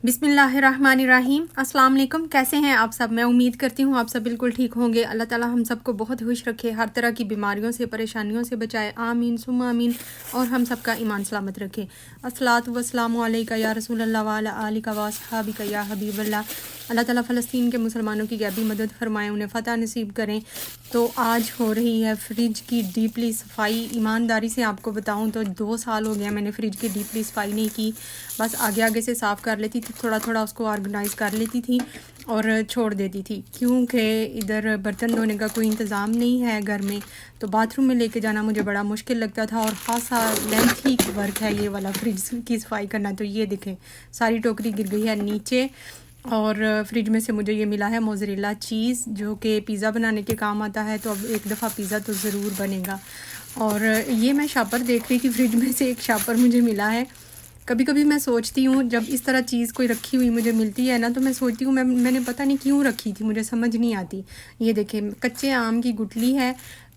बिस्मिल्लाहिर्रहमानिर्रहीम। अस्सलाम वालेकुम। कैसे हैं आप सब? मैं उम्मीद करती हूँ आप सब बिल्कुल ठीक होंगे। अल्लाह ताला हम सबको बहुत खुश रखे, हर तरह की बीमारियों से परेशानियों से बचाए, आमीन सुम्मा आमीन। और हम सबका ईमान सलामत रखे। अस्सलातु वस्सलामु अलैका या रसूलल्लाह व अला आलिका व अस्हाबिका या हबीबल्लाह। अल्लाह ताला फ़लस्तीन के मुसलमानों की गैबी मदद फरमाएँ, उन्हें फ़तह नसीब करें। तो आज हो रही है फ्रिज की डीपली सफाई। ईमानदारी से आपको बताऊं तो 2 साल हो गया मैंने फ्रिज की डीपली सफाई नहीं की। बस आगे आगे से साफ़ कर लेती थी, थोड़ा थोड़ा उसको ऑर्गेनाइज़ कर लेती थी और छोड़ देती थी, क्योंकि इधर बर्तन धोने का कोई इंतज़ाम नहीं है घर में। तो बाथरूम में लेके जाना मुझे बड़ा मुश्किल लगता था और ख़ासा लेंथी वर्क है ये वाला फ्रिज की सफाई करना। तो ये देखें सारी टोकरी गिर गई है नीचे। और फ्रिज में से मुझे ये मिला है मोज़रेला चीज़, जो कि पिज़्ज़ा बनाने के काम आता है। तो अब एक दफ़ा पिज़्ज़ा तो ज़रूर बनेगा। और ये मैं शापर देख रही थी, फ्रिज में से एक शापर मुझे मिला है। कभी कभी मैं सोचती हूँ जब इस तरह चीज़ कोई रखी हुई मुझे मिलती है ना, तो मैं सोचती हूँ मैंने पता नहीं क्यों रखी थी, मुझे समझ नहीं आती। ये देखें कच्चे आम की गुठली है,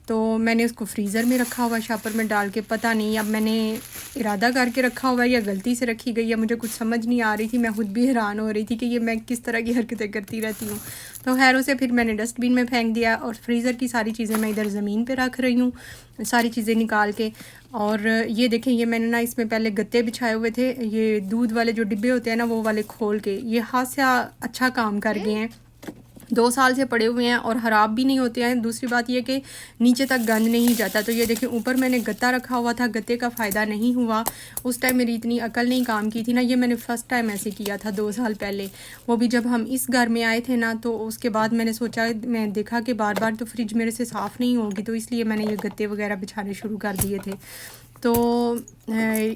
तो मैंने उसको फ्रीज़र में रखा हुआ शापर में डाल के। पता नहीं अब मैंने इरादा करके रखा हुआ है या गलती से रखी गई है, मुझे कुछ समझ नहीं आ रही थी। मैं खुद भी हैरान हो रही थी कि ये मैं किस तरह की हरकतें करती रहती हूँ। तो खैर उसे फिर मैंने डस्टबिन में फेंक दिया और फ्रीज़र की सारी चीज़ें मैं इधर ज़मीन पे रख रही हूँ, सारी चीज़ें निकाल के। और ये देखें ये मैंने ना इसमें पहले गत्ते बिछाए हुए थे, ये दूध वाले जो डिब्बे होते हैं ना वो वाले खोल के, ये हास्य अच्छा काम कर गए हैं। 2 साल से पड़े हुए हैं और ख़राब भी नहीं होते हैं। दूसरी बात ये कि नीचे तक गंद नहीं जाता। तो ये देखिए ऊपर मैंने गत्ता रखा हुआ था, गत्ते का फ़ायदा नहीं हुआ। उस टाइम मेरी इतनी अकल नहीं काम की थी ना, ये मैंने फ़र्स्ट टाइम ऐसे किया था 2 साल पहले। वो भी जब हम इस घर में आए थे ना, तो उसके बाद मैंने सोचा, मैं देखा कि बार बार तो फ्रिज मेरे से साफ़ नहीं होगी, तो इसलिए मैंने ये गत्ते वगैरह बिछाने शुरू कर दिए थे। तो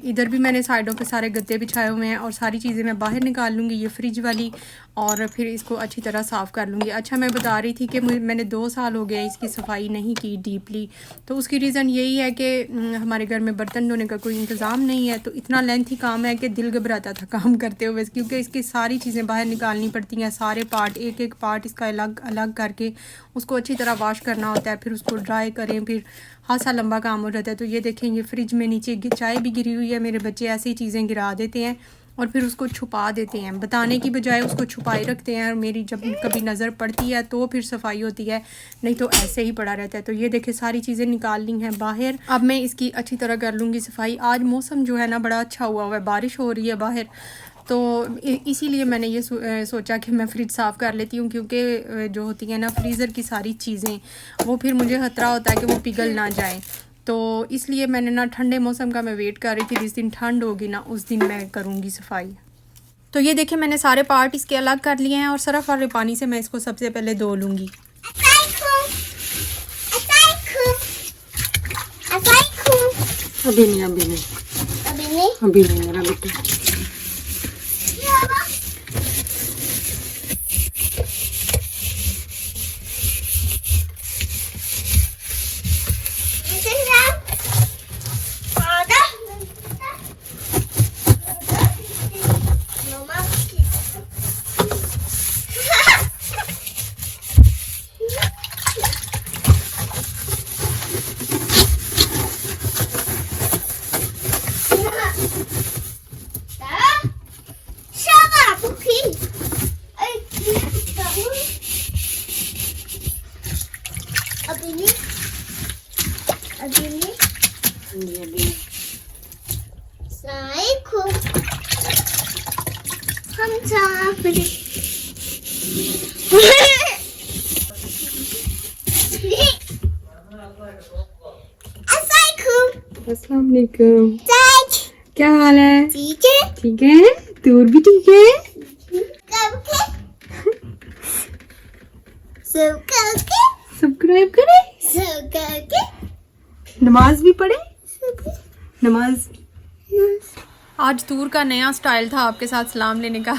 इधर भी मैंने साइडों पे सारे गद्दे बिछाए हुए हैं और सारी चीज़ें मैं बाहर निकाल लूँगी ये फ्रिज वाली, और फिर इसको अच्छी तरह साफ़ कर लूँगी। अच्छा मैं बता रही थी कि मैंने 2 साल हो गए इसकी सफाई नहीं की डीपली। तो उसकी रीज़न यही है कि हमारे घर में बर्तन धोने का कोई इंतज़ाम नहीं है। तो इतना लेंथी काम है कि दिल घबराता था काम करते हुए, क्योंकि इसकी सारी चीज़ें बाहर निकालनी पड़ती हैं। सारे पार्ट, एक एक पार्ट इसका अलग अलग करके उसको अच्छी तरह वॉश करना होता है, फिर उसको ड्राई करें, फिर खासा लंबा काम हो जाता है। तो ये देखें ये फ्रिज में नीचे चाय भी गिरी हुई है। मेरे बच्चे ऐसी चीज़ें गिरा देते हैं और फिर उसको छुपा देते हैं, बताने की बजाय उसको छुपाए रखते हैं। और मेरी जब कभी नज़र पड़ती है तो फिर सफाई होती है, नहीं तो ऐसे ही पड़ा रहता है। तो ये देखें सारी चीज़ें निकाल ली हैं बाहर। अब मैं इसकी अच्छी तरह कर लूँगी सफाई। आज मौसम जो है ना बड़ा अच्छा हुआ है, बारिश हो रही है बाहर, तो इसीलिए मैंने ये सोचा कि मैं फ्रिज साफ़ कर लेती हूँ, क्योंकि जो होती है ना फ्रीज़र की सारी चीज़ें, वो फिर मुझे ख़तरा होता है कि वो पिघल ना जाए। तो इसलिए मैंने ना ठंडे मौसम का मैं वेट कर रही थी, जिस दिन ठंड होगी ना उस दिन मैं करूँगी सफाई। तो ये देखिए मैंने सारे पार्ट इसके अलग कर लिए हैं और सरफ वाले पानी से मैं इसको सबसे पहले धो लूँगी। अभी नहीं मेरा बेटा। अस्सलाम वालेकुम। क्या हाल है? ठीक है। तूर भी ठीक है। सब्सक्राइब करें, नमाज भी पढ़े। नमाज आज तूर का नया स्टाइल था आपके साथ सलाम लेने का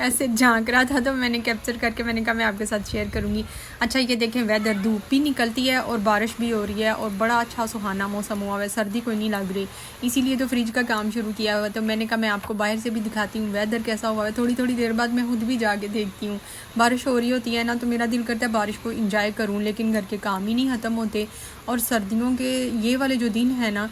ऐसे झांक रहा था, तो मैंने कैप्चर करके मैंने कहा मैं आपके साथ शेयर करूंगी। अच्छा ये देखें वेदर, धूप भी निकलती है और बारिश भी हो रही है और बड़ा अच्छा सुहाना मौसम हुआ है, सर्दी कोई नहीं लग रही। इसीलिए तो फ्रिज का काम शुरू किया हुआ। तो मैंने कहा मैं आपको बाहर से भी दिखाती हूँ वेदर कैसा हुआ है। थोड़ी थोड़ी देर बाद मैं खुद भी जाके देखती हूँ। बारिश हो रही होती है ना, तो मेरा दिल करता है बारिश को इंजॉय करूँ, लेकिन घर के काम ही नहीं ख़त्म होते। और सर्दियों के ये वाले जो दिन है ना,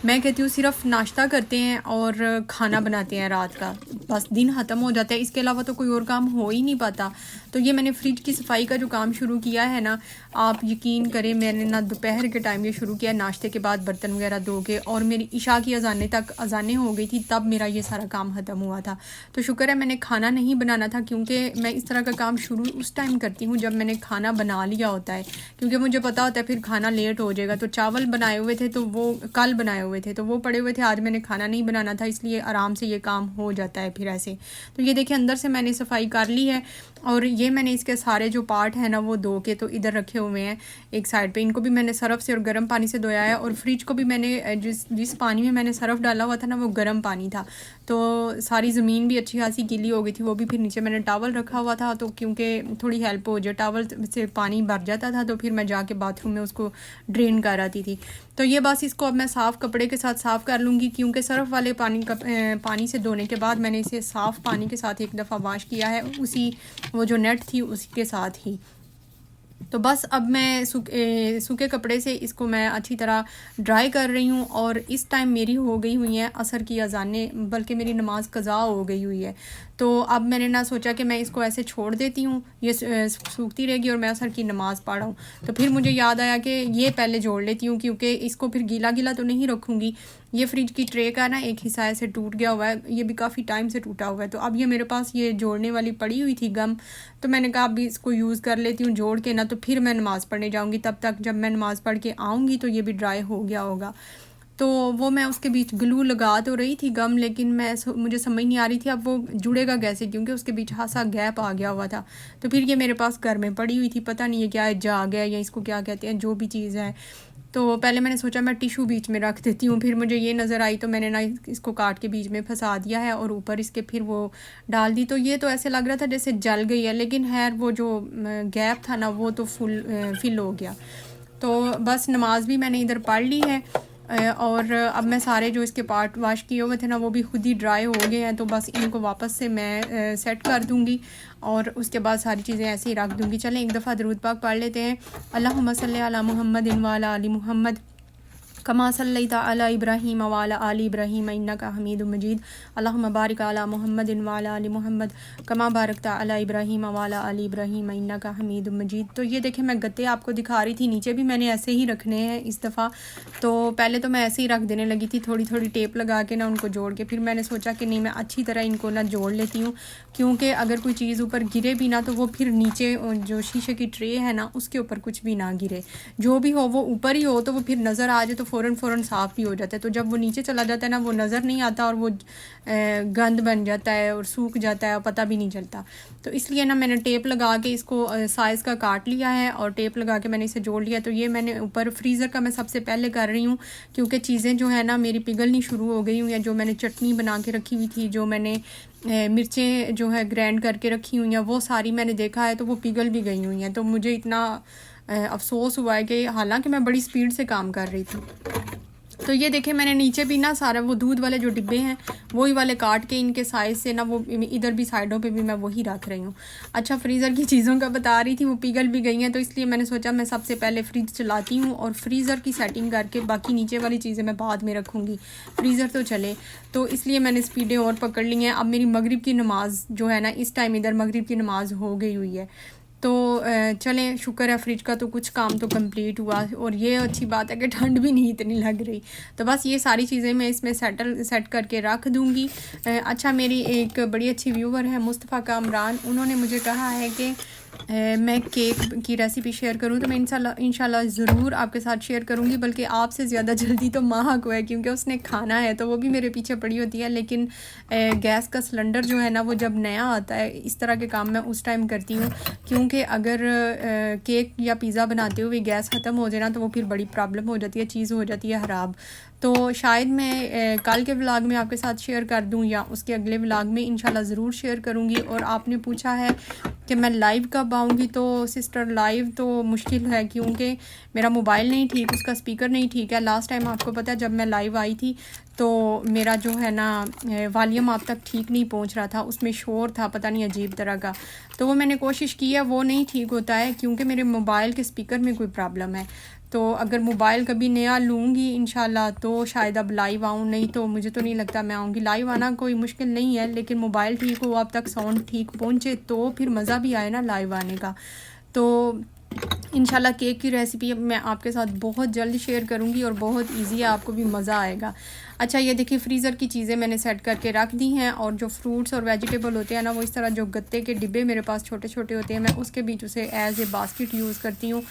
मैं कहती हूँ सिर्फ नाश्ता करते हैं और खाना बनाते हैं रात का, बस दिन ख़त्म हो जाता है। इसके अलावा तो कोई और काम हो ही नहीं पाता। तो ये मैंने फ्रिज की सफाई का जो काम शुरू किया है ना, आप यकीन करें मैंने ना दोपहर के टाइम ये शुरू किया, नाश्ते के बाद बर्तन वगैरह धो के, और मेरी इशा की अजाने तक अजानें हो गई थी तब मेरा ये सारा काम ख़त्म हुआ था। तो शुक्र है मैंने खाना नहीं बनाना था, क्योंकि मैं इस तरह का काम शुरू उस टाइम करती हूँ जब मैंने खाना बना लिया होता है, क्योंकि मुझे पता होता है फिर खाना लेट हो जाएगा। तो चावल बनाए हुए थे, तो वो कल बनाए हुए थे, तो वो पड़े हुए थे, आज मैंने खाना नहीं बनाना था, इसलिए आराम से ये काम हो जाता है फिर ऐसे। तो ये देखिए अंदर से मैंने सफाई कर ली है, और ये मैंने इसके सारे जो पार्ट हैं ना वो धो के तो इधर रखे हुए हैं एक साइड पे। इनको भी मैंने सरफ़ से और गर्म पानी से धोया है, और फ्रिज को भी मैंने जिस पानी में मैंने सरफ़ डाला हुआ था ना वो गर्म पानी था, तो सारी ज़मीन भी अच्छी खासी गीली हो गई थी। वो भी फिर नीचे मैंने टॉवल रखा हुआ था, तो क्योंकि थोड़ी हेल्प हो जाए, टॉवल से पानी भर जाता था तो फिर मैं जाके बाथरूम में उसको ड्रेन कर आती थी। तो ये बस इसको अब मैं साफ़ कपड़े के साथ साफ़ कर लूँगी, क्योंकि सरफ़ वाले पानी से धोने के बाद मैंने इसे साफ़ पानी के साथ एक दफ़ा वॉश किया है, उसी वो जो नेट थी उसके साथ ही। तो बस अब मैं सूखे कपड़े से इसको मैं अच्छी तरह ड्राई कर रही हूँ, और इस टाइम मेरी हो गई हुई हैं असर की अज़ानें, बल्कि मेरी नमाज कज़ा हो गई हुई है। तो अब मैंने ना सोचा कि मैं इसको ऐसे छोड़ देती हूँ, ये सूखती रहेगी और मैं असर की नमाज़ पढ़ूँ। तो फिर मुझे याद आया कि ये पहले जोड़ लेती हूँ, क्योंकि इसको फिर गीला गीला तो नहीं रखूँगी। ये फ्रिज की ट्रे का ना एक हिस्सा ऐसे टूट गया हुआ है, ये भी काफ़ी टाइम से टूटा हुआ है। तो अब ये मेरे पास ये जोड़ने वाली पड़ी हुई थी गम, तो मैंने कहा अभी इसको यूज़ कर लेती हूँ जोड़ के ना, तो फिर मैं नमाज़ पढ़ने जाऊँगी, तब तक जब मैं नमाज़ पढ़ के आऊँगी तो ये भी ड्राई हो गया होगा। तो वो मैं उसके बीच ग्लू लगा तो रही थी गम, लेकिन मुझे समझ नहीं आ रही थी अब वो जुड़ेगा कैसे, क्योंकि उसके बीच खासा गैप आ गया हुआ था। तो फिर ये मेरे पास घर में पड़ी हुई थी, पता नहीं है क्या है, जा गया या इसको क्या कहते हैं, जो भी चीज़ है। तो पहले मैंने सोचा मैं टिशू बीच में रख देती हूँ, फिर मुझे ये नज़र आई तो मैंने ना इसको काट के बीच में फंसा दिया है, और ऊपर इसके फिर वो डाल दी। तो ये तो ऐसे लग रहा था जैसे जल गई है, लेकिन खैर वो जो गैप था ना वो तो फिल हो गया। तो बस नमाज भी मैंने इधर पढ़ ली है, और अब मैं सारे जो इसके पार्ट वॉश किए हुए थे ना वो भी खुद ही ड्राई हो गए हैं, तो बस इनको वापस से मैं सेट कर दूँगी, और उसके बाद सारी चीज़ें ऐसे ही रख दूँगी। चलें एक दफ़ा दरूद पाक पढ़ लेते हैं। अल्लाहुम्मा सल्ली अला मुहम्मदिन व अला आलि मुहम्मद कमा सल्लैता अला इब्राहीम व अला आलि इब्राहीम इन्नका हमीदुम मजीद। अल्लाहुम्मा बारिक अला मुहम्मदिन व अला आलि मुहम्मद कमा बारकता अला इब्राहीम व अला आलि इब्राहीम इन्नका हमीदुम मजीद। तो ये देखें मैं गत्ते आपको दिखा रही थी, नीचे भी मैंने ऐसे ही रखने हैं इस दफ़ा। तो पहले तो मैं ऐसे ही रख देने लगी थी, थोड़ी थोड़ी टेप लगा के ना उनको जोड़ के, फिर मैंने सोचा कि नहीं मैं अच्छी तरह इनको ना जोड़ लेती हूँ, क्योंकि अगर कोई चीज़ ऊपर गिरे भी ना तो वो फिर नीचे जो शीशे की ट्रे है ना उसके ऊपर कुछ भी ना गिरे, जो भी हो वो ऊपर ही हो, तो वो फिर नज़र आ जाए तो फ़ौरन साफ़ भी हो जाता है। तो जब वो नीचे चला जाता है ना वो नज़र नहीं आता, और वो गंद बन जाता है और सूख जाता है और पता भी नहीं चलता। तो इसलिए ना मैंने टेप लगा के इसको साइज़ का काट लिया है, और टेप लगा के मैंने इसे जोड़ लिया। तो ये मैंने ऊपर फ्रीज़र का मैं सबसे पहले कर रही हूँ, क्योंकि चीज़ें जो है ना मेरी पिघलनी शुरू हो गई हुई हैं। जो मैंने चटनी बना के रखी हुई थी, जो मैंने मिर्चें जो है ग्राइंड करके रखी हुई हैं, वो सारी मैंने देखा है तो वो पिघल भी गई हुई हैं। तो मुझे इतना अफसोस हुआ है कि हालांकि मैं बड़ी स्पीड से काम कर रही थी। तो ये देखें मैंने नीचे भी ना सारा वो दूध वाले जो डिब्बे हैं वही वाले काट के इनके साइज़ से ना वो इधर भी साइडों पे भी मैं वही रख रही हूँ। अच्छा, फ्रीज़र की चीज़ों का बता रही थी, वो पिघल भी गई हैं, तो इसलिए मैंने सोचा मैं सबसे पहले फ्रिज चलाती हूँ और फ्रीज़र की सेटिंग करके बाकी नीचे वाली चीज़ें मैं बाद में रखूँगी, फ्रीज़र तो चले। तो इसलिए मैंने स्पीडें और पकड़ ली हैं। अब मेरी मगरिब की नमाज़ जो है ना इस टाइम इधर मगरिब की नमाज़ हो गई हुई है। तो चलें शुक्र है फ्रिज का तो कुछ काम तो कंप्लीट हुआ, और ये अच्छी बात है कि ठंड भी नहीं इतनी लग रही। तो बस ये सारी चीज़ें मैं इसमें सेट करके रख दूँगी। अच्छा, मेरी एक बड़ी अच्छी व्यूवर है मुस्तफ़ा कामरान, उन्होंने मुझे कहा है कि मैं केक की रेसिपी शेयर करूं, तो मैं इंशाल्लाह ज़रूर आपके साथ शेयर करूंगी। बल्कि आपसे ज़्यादा जल्दी तो माह को है, क्योंकि उसने खाना है तो वो भी मेरे पीछे पड़ी होती है। लेकिन गैस का सिलेंडर जो है ना वो जब नया आता है, इस तरह के काम मैं उस टाइम करती हूँ, क्योंकि अगर केक या पिज़्ज़ा बनाते हुए गैस ख़त्म हो जाए ना तो वो फिर बड़ी प्रॉब्लम हो जाती है, चीज़ हो जाती है ख़राब। तो शायद मैं कल के व्लॉग में आपके साथ शेयर कर दूं, या उसके अगले व्लॉग में इंशाल्लाह ज़रूर शेयर करूंगी। और आपने पूछा है कि मैं लाइव कब आऊँगी, तो सिस्टर लाइव तो मुश्किल है, क्योंकि मेरा मोबाइल नहीं ठीक, उसका स्पीकर नहीं ठीक है। लास्ट टाइम आपको पता है जब मैं लाइव आई थी तो मेरा जो है ना वॉल्यूम आप तक ठीक नहीं पहुंच रहा था, उसमें शोर था पता नहीं अजीब तरह का। तो वो मैंने कोशिश की है, वो नहीं ठीक होता है क्योंकि मेरे मोबाइल के स्पीकर में कोई प्रॉब्लम है। तो अगर मोबाइल कभी नया लूँगी इंशाल्लाह तो शायद अब लाइव आऊँ, नहीं तो मुझे तो नहीं लगता मैं आऊँगी। लाइव आना कोई मुश्किल नहीं है, लेकिन मोबाइल ठीक हो, आप तक साउंड ठीक पहुँचे तो फिर मज़ा भी आए ना लाइव आने का। तो इंशाल्लाह केक की रेसिपी मैं आपके साथ बहुत जल्द शेयर करूंगी और बहुत इजी है, आपको भी मज़ा आएगा। अच्छा, ये देखिए फ्रीज़र की चीज़ें मैंने सेट करके रख दी हैं, और जो फ्रूट्स और वेजिटेबल होते हैं ना, वो इस तरह जो गत्ते के डिब्बे मेरे पास छोटे छोटे होते हैं, मैं उसके बीच उसे एज ए बास्केट यूज़ करती हूँ।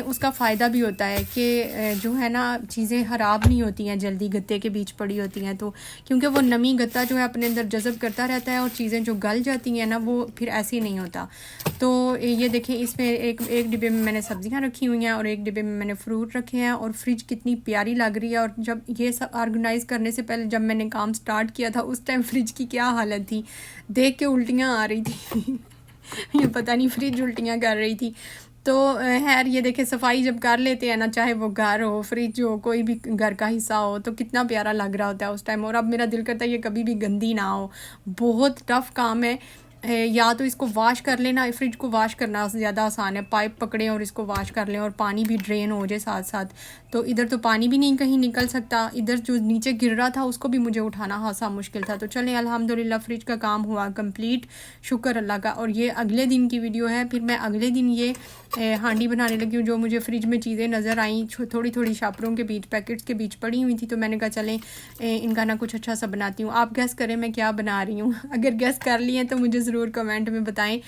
उसका फ़ायदा भी होता है कि जो है ना चीज़ें ख़राब नहीं होती हैं जल्दी, गत्ते के बीच पड़ी होती हैं तो, क्योंकि वो नमी गत्ता जो है अपने अंदर जज़ब करता रहता है, और चीज़ें जो गल जाती हैं ना वो फिर ऐसी नहीं होता। तो ये देखें, इसमें एक डिब्बे में मैंने सब्जियां रखी हुई हैं और एक डिब्बे में मैंने फ्रूट रखे हैं, और फ्रिज कितनी प्यारी लग रही है। और जब ये सब ऑर्गेनाइज़ करने से पहले जब मैंने काम स्टार्ट किया था उस टाइम फ्रिज की क्या हालत थी, देख के उल्टियाँ आ रही थी ये पता नहीं फ्रिज उल्टियाँ कर रही थी। तो खैर ये देखे, सफाई जब कर लेते हैं ना, चाहे वो घर हो, फ्रिज हो, कोई भी घर का हिस्सा हो, तो कितना प्यारा लग रहा होता है उस टाइम। और अब मेरा दिल करता है ये कभी भी गंदी ना हो। बहुत टफ़ काम है, या तो इसको वॉश कर लेना, फ्रिज को वॉश करना ज़्यादा आसान है, पाइप पकड़ें और इसको वॉश कर लें, और पानी भी ड्रेन हो जाए साथ साथ। तो इधर तो पानी भी नहीं कहीं निकल सकता, इधर जो नीचे गिर रहा था उसको भी मुझे उठाना खासा मुश्किल था। तो चलें, अल्हम्दुलिल्लाह फ्रिज का काम हुआ कंप्लीट, शुक्र अल्लाह का। और ये अगले दिन की वीडियो है। फिर मैं अगले दिन ये हांडी बनाने लगी हूँ। जो मुझे फ्रिज में चीज़ें नज़र आई थोड़ी थोड़ी शापरों के बीच, पैकेट्स के बीच पड़ी हुई थी, तो मैंने कहा चलें इनका ना कुछ अच्छा सा बनाती हूँ। आप गेस करें मैं क्या बना रही हूँ अगर गेस कर लिए तो मुझे ज़रूर कमेंट में बताएं।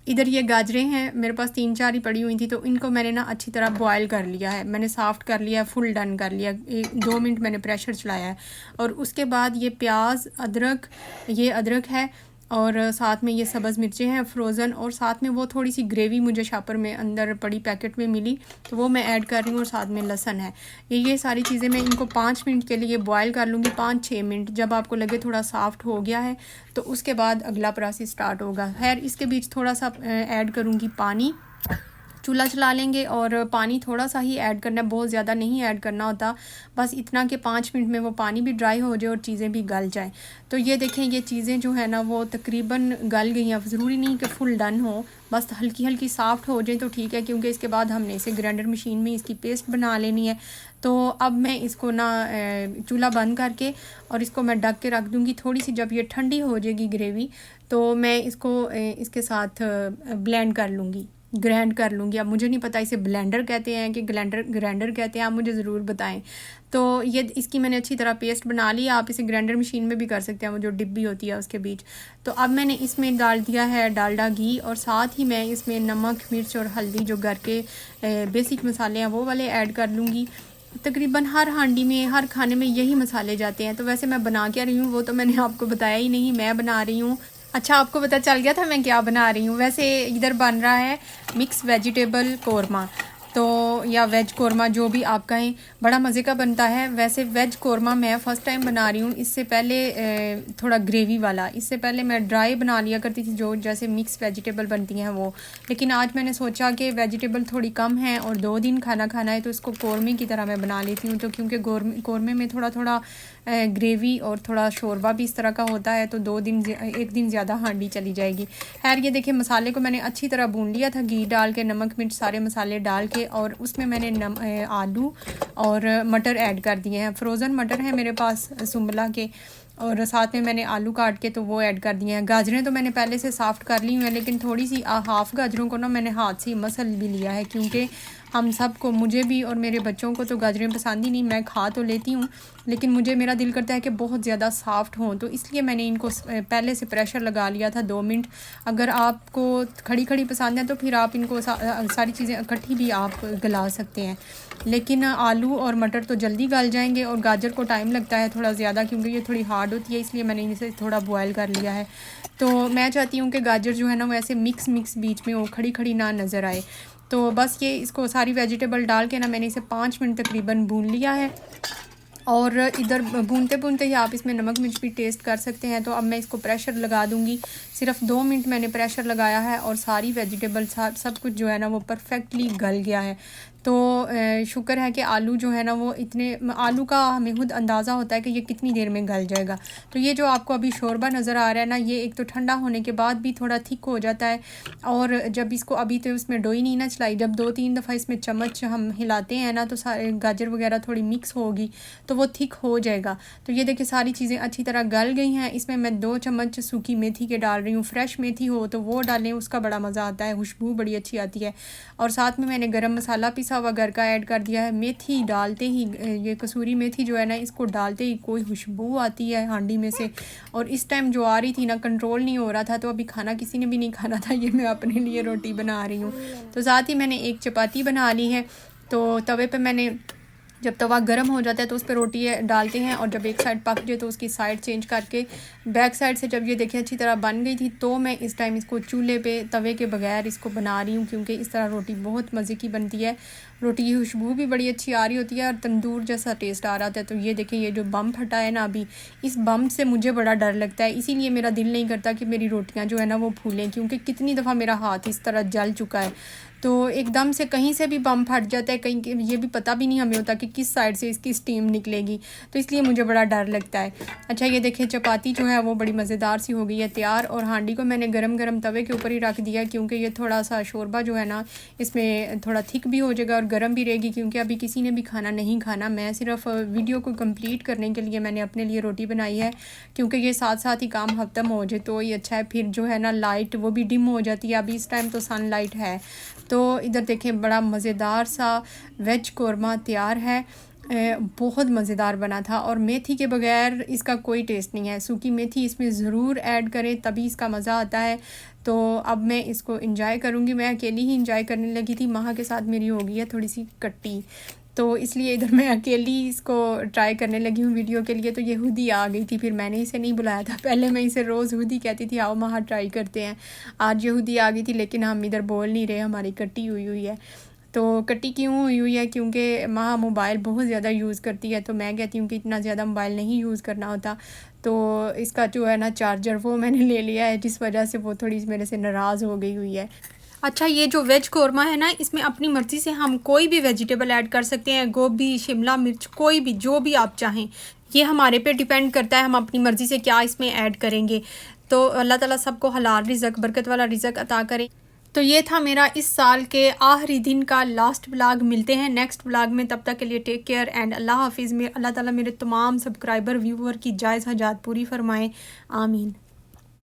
इधर ये गाजरें हैं मेरे पास, 3-4 ही पड़ी हुई थी, तो इनको मैंने ना अच्छी तरह बॉयल कर लिया है, मैंने सॉफ्ट कर लिया, फुल डन कर लिया, 2 मिनट मैंने प्रेशर चलाया है। और उसके बाद ये प्याज, अदरक, ये अदरक है, और साथ में ये सब्ज़ मिर्चें हैं फ्रोज़न, और साथ में वो थोड़ी सी ग्रेवी मुझे शॉपर में अंदर पड़ी पैकेट में मिली, तो वो मैं ऐड कर रही हूँ, और साथ में लहसुन है। ये सारी चीज़ें मैं इनको 5 मिनट के लिए बॉयल कर लूँगी, 5-6 मिनट। जब आपको लगे थोड़ा सॉफ्ट हो गया है तो उसके बाद अगला प्रोसेस स्टार्ट होगा। खैर, इसके बीच थोड़ा सा ऐड करूँगी पानी, चूल्हा चला लेंगे, और पानी थोड़ा सा ही ऐड करना है, बहुत ज़्यादा नहीं ऐड करना होता, बस इतना कि 5 मिनट में वो पानी भी ड्राई हो जाए और चीज़ें भी गल जाएं। तो ये देखें, ये चीज़ें जो है ना वो तकरीबन गल गई हैं। ज़रूरी नहीं कि फुल डन हो, बस हल्की हल्की सॉफ्ट हो जाए तो ठीक है, क्योंकि इसके बाद हमने इसे ग्राइंडर मशीन में इसकी पेस्ट बना लेनी है। तो अब मैं इसको ना चूल्हा बंद करके और इसको मैं ढक के रख दूँगी। थोड़ी सी जब ये ठंडी हो जाएगी ग्रेवी, तो मैं इसको इसके साथ ब्लेंड कर लूँगी, ग्राइंड कर लूँगी। अब मुझे नहीं पता इसे ब्लेंडर कहते हैं कि ग्राइंडर कहते हैं, आप मुझे ज़रूर बताएं। तो ये इसकी मैंने अच्छी तरह पेस्ट बना ली। आप इसे ग्राइंडर मशीन में भी कर सकते हैं, वो जो डिब्बी होती है उसके बीच। तो अब मैंने इसमें डाल दिया है डालडा घी, और साथ ही मैं इसमें नमक, मिर्च और हल्दी, जो घर के बेसिक मसाले हैं वो वाले ऐड कर लूँगी। तकरीबन हर हांडी में, हर खाने में यही मसाले जाते हैं। तो वैसे मैं बना क्या रही हूँ वो तो मैंने आपको बताया ही नहीं, मैं बना रही हूँ। अच्छा, आपको पता चल गया था मैं क्या बना रही हूँ। वैसे इधर बन रहा है मिक्स वेजिटेबल कोरमा, तो या वेज कोरमा, जो भी आप कहें, बड़ा मज़े का बनता है। वैसे वेज कोरमा मैं फ़र्स्ट टाइम बना रही हूँ, इससे पहले थोड़ा ग्रेवी वाला, इससे पहले मैं ड्राई बना लिया करती थी, जो जैसे मिक्स वेजिटेबल बनती हैं वो। लेकिन आज मैंने सोचा कि वेजिटेबल थोड़ी कम है और 2 दिन खाना खाना है, तो इसको कोरमे की तरह मैं बना लेती हूँ। तो क्योंकि कोरमे में थोड़ा थोड़ा ग्रेवी और थोड़ा शोरबा भी इस तरह का होता है, तो 1 दिन ज़्यादा हांडी चली जाएगी। खैर, ये देखिए मसाले को मैंने अच्छी तरह भून लिया था, घी डाल के, नमक मिर्च सारे मसाले डाल के, और उसमें मैंने आलू और मटर ऐड कर दिए हैं। फ्रोज़न मटर है मेरे पास सुम्बला के, और साथ में मैंने आलू काट के तो वो ऐड कर दिए हैं। गाजरें तो मैंने पहले से सॉफ्ट कर ली हुई हैं, लेकिन थोड़ी सी हाफ़ गाजरों को ना मैंने हाथ से मसल भी लिया है, क्योंकि हम सब को, मुझे भी और मेरे बच्चों को तो गाजरें पसंद ही नहीं। मैं खा तो लेती हूँ, लेकिन मेरा दिल करता है कि बहुत ज़्यादा सॉफ्ट हों, तो इसलिए मैंने इनको पहले से प्रेशर लगा लिया था 2 मिनट। अगर आपको खड़ी खड़ी पसंद है तो फिर आप इनको सारी चीज़ें इकट्ठी भी आप गला सकते हैं, लेकिन आलू और मटर तो जल्दी गल जाएंगे, और गाजर को टाइम लगता है थोड़ा ज़्यादा, क्योंकि ये थोड़ी हार्ड होती है, इसलिए मैंने इसे थोड़ा बॉयल कर लिया है। तो मैं चाहती हूँ कि गाजर जो है ना वो ऐसे मिक्स बीच में वो खड़ी खड़ी ना नज़र आए। तो बस ये इसको सारी वेजिटेबल डाल के ना मैंने इसे 5 मिनट तकरीबन भून लिया है। और इधर भूनते भूनते ही आप इसमें नमक मिर्च भी टेस्ट कर सकते हैं। तो अब मैं इसको प्रेशर लगा दूंगी। सिर्फ 2 मिनट मैंने प्रेशर लगाया है और सारी वेजिटेबल सब कुछ जो है ना वो परफेक्टली गल गया है। तो शुक्र है कि आलू जो है ना वो इतने, आलू का हमें खुद अंदाज़ा होता है कि ये कितनी देर में गल जाएगा। तो ये जो आपको अभी शोरबा नज़र आ रहा है ना, ये एक तो ठंडा होने के बाद भी थोड़ा थिक हो जाता है, और जब इसको अभी तो उसमें डोई नहीं ना चलाई, जब 2-3 दफ़ा इसमें चम्मच हम हिलाते हैं ना तो सारे गाजर वगैरह थोड़ी मिक्स होगी तो वो थिक हो जाएगा। तो ये देखिए सारी चीज़ें अच्छी तरह गल गई हैं। इसमें मैं 2 चम्मच सूखी मेथी के डाल रही हूँ। फ्रेश मेथी हो तो वो डालें, उसका बड़ा मज़ा आता है, खुशबू बड़ी अच्छी आती है। और साथ में मैंने गरम मसाला पिसा हुआ घर का ऐड कर दिया है। मेथी डालते ही, ये कसूरी मेथी जो है ना, इसको डालते ही कोई खुशबू आती है हांडी में से, और इस टाइम जो आ रही थी ना कंट्रोल नहीं हो रहा था। तो अभी खाना किसी ने भी नहीं खाना था, ये मैं अपने लिए रोटी बना रही हूँ। तो साथ ही मैंने एक चपाती बना ली है। तो तवे पे मैंने, जब तवा गर्म हो जाता है तो उस पर रोटी डालते हैं, और जब एक साइड पक जाए तो उसकी साइड चेंज करके बैक साइड से जब ये देखिए अच्छी तरह बन गई थी, तो मैं इस टाइम इसको चूल्हे पे तवे के बगैर इसको बना रही हूँ, क्योंकि इस तरह रोटी बहुत मज़े की बनती है। रोटी की खुशबू भी बड़ी अच्छी आ रही होती है और तंदूर जैसा टेस्ट आ रहा होता है। तो ये देखिए, ये जो बम फटा है ना अभी, इस बम से मुझे बड़ा डर लगता है, इसीलिए मेरा दिल नहीं करता कि मेरी रोटियां जो है ना वो फूलें, क्योंकि कितनी दफ़ा मेरा हाथ इस तरह जल चुका है। तो एकदम से कहीं से भी बम फट जाता है, कहीं ये भी पता भी नहीं हमें होता कि किस साइड से इसकी स्टीम निकलेगी, तो इसलिए मुझे बड़ा डर लगता है। अच्छा, ये देखिए चपाती जो है वो बड़ी मज़ेदार सी हो गई है तैयार, और हांडी को मैंने गरम गरम तवे के ऊपर ही रख दिया, क्योंकि ये थोड़ा सा शोरबा जो है ना इसमें थोड़ा थिक भी हो जाएगा और गर्म भी रहेगी, क्योंकि अभी किसी ने भी खाना नहीं खाना। मैं सिर्फ वीडियो को कंप्लीट करने के लिए मैंने अपने लिए रोटी बनाई है, क्योंकि ये साथ साथ ही काम ख़त्म हो जाए तो ये अच्छा है। फिर जो है ना लाइट वो भी डिम हो जाती है, अभी इस टाइम तो सनलाइट है। तो इधर देखें बड़ा मज़ेदार सा वेज कौरमा तैयार है। बहुत मज़ेदार बना था, और मेथी के बगैर इसका कोई टेस्ट नहीं है। सूखी मेथी इसमें ज़रूर ऐड करें, तभी इसका मज़ा आता है। तो अब मैं इसको इंजॉय करूँगी। मैं अकेली ही इंजॉय करने लगी थी, माँ के साथ मेरी हो गई है थोड़ी सी कट्टी, तो इसलिए इधर मैं अकेली इसको ट्राई करने लगी हूँ वीडियो के लिए। तो ये खुद ही आ गई थी, फिर मैंने इसे नहीं बुलाया था। पहले मैं इसे रोज़ खुद ही कहती थी आओ माँ ट्राई करते हैं, आज ये खुद ही आ गई थी, लेकिन हम इधर बोल नहीं रहे, हमारी कट्टी हुई हुई है। तो कट्टी क्यों हुई हुई है, क्योंकि माँ मोबाइल बहुत ज़्यादा यूज़ करती है, तो मैं कहती हूँ कि इतना ज़्यादा मोबाइल नहीं यूज़ करना होता। तो इसका जो है ना चार्जर वो मैंने ले लिया है, जिस वजह से वो थोड़ी मेरे से नाराज़ हो गई हुई है। अच्छा, ये जो वेज कौरमा है ना, इसमें अपनी मर्ज़ी से हम कोई भी वेजिटेबल ऐड कर सकते हैं, गोभी, शिमला मिर्च, कोई भी जो भी आप चाहें। ये हमारे पे डिपेंड करता है, हम अपनी मर्ज़ी से क्या इसमें ऐड करेंगे। तो अल्लाह ताला सबको हलाल रिज़्क़, बरकत वाला रिज़्क़ अता करे। तो ये था मेरा इस साल के आखिरी दिन का लास्ट व्लॉग। मिलते हैं नेक्स्ट व्लॉग में, तब तक के लिए टेक केयर एंड अल्लाह हाफिज़। में अल्लाह ताला मेरे तमाम सब्सक्राइबर व्यूअर की जायज़ हजात पूरी फरमाएँ, आमीन।